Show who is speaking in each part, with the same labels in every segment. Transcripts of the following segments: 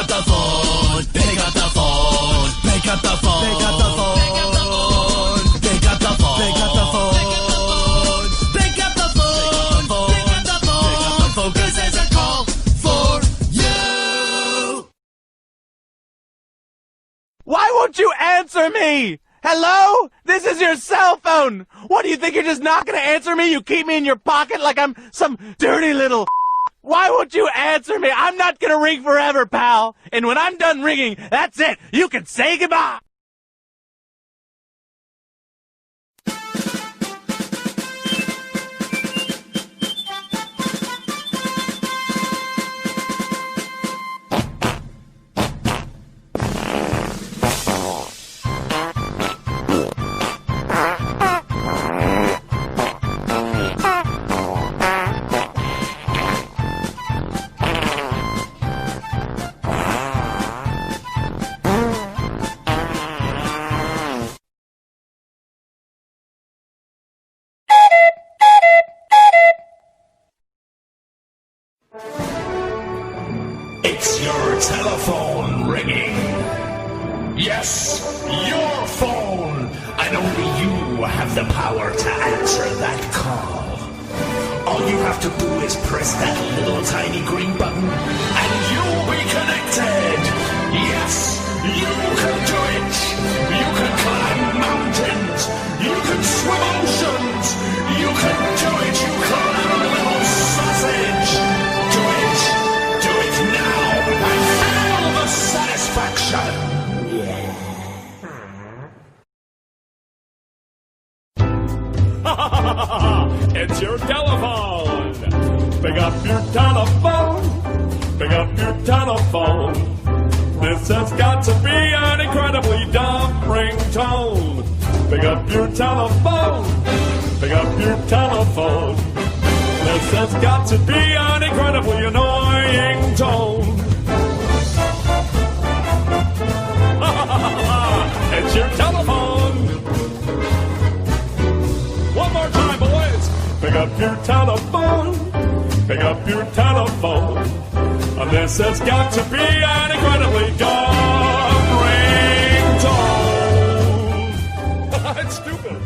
Speaker 1: up the phone. Pick up the phone. Pick up the phone. Pick up the phone. Pick up the phone. Pick up the phone. Pick up the phone. Pick up the phone. 'Cause there's a call for you.
Speaker 2: Why won't you answer me? Hello? This is your cell phone. What, do you think you're just not gonna answer me? You keep me in your pocket like I'm some dirty little... Why won't you answer me? I'm not gonna ring forever, pal. And when I'm done ringing, that's it. You can say goodbye.
Speaker 1: It's your telephone ringing. Yes, your phone. And only you have the power to answer that call. All you have to do is press that little tiny green button and you'll be connected. Yes, you can do it. You can climb mountains. You can swim oceans. You can do it. You climb a little sausage. Do it. Do it now. And feel the satisfaction. Yeah.
Speaker 3: It's your telephone. Pick up your telephone. Pick up your telephone. This has got to be an incredibly dumb ringtone. Pick up your telephone. Pick up your telephone. This has got to be an incredibly annoying tone. It's your telephone. One more time, boys. Pick up your telephone. Pick up your telephone. And this has got to be an incredibly dumb ringtone. It's stupid.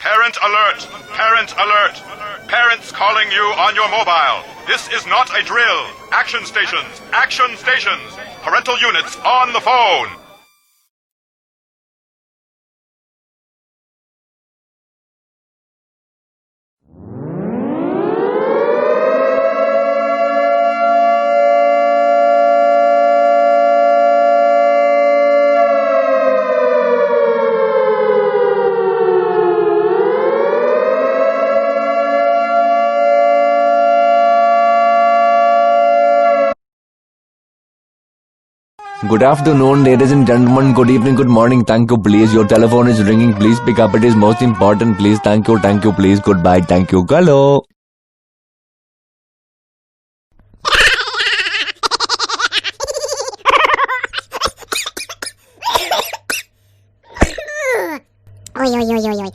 Speaker 4: Parent alert! Parent alert! Parents calling you on your mobile. This is not a drill. Action stations! Action stations! Parental units on the phone!
Speaker 5: Good afternoon, ladies and gentlemen. Good evening, good morning. Thank you, please. Your telephone is ringing. Please pick up. It is most important. Please. Thank you, please. Goodbye. Thank you. Hello.
Speaker 6: Oi, oi, oi, oi, oi.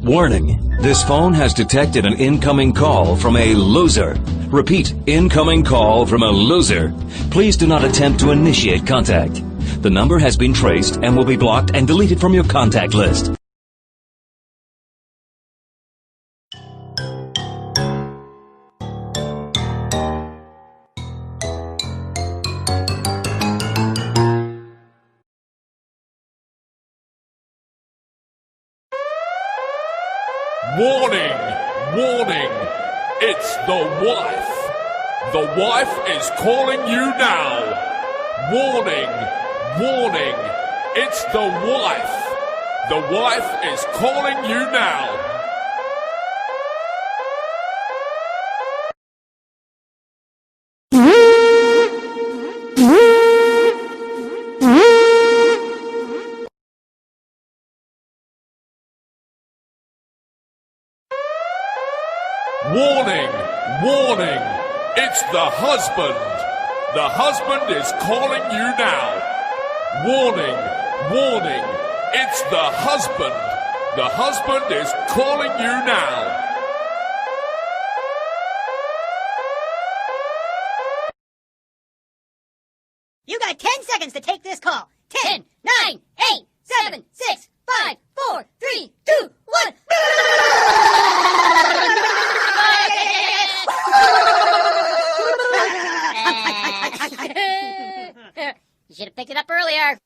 Speaker 7: Warning, this phone has detected an incoming call from a loser. Repeat, incoming call from a loser. Please do not attempt to initiate contact. The number has been traced and will be blocked and deleted from your contact list.
Speaker 3: Warning! Warning! It's the wife! The wife is calling you now! Warning! Warning! It's the wife! The wife is calling you now! Warning! Warning! It's the husband! The husband is calling you now! Warning! Warning! It's the husband! The husband is calling you now!
Speaker 8: You got 10 seconds to take this call. 10, 9, 8, 7, 6, 5, 4, 3, 2, 1. You should have picked it up earlier.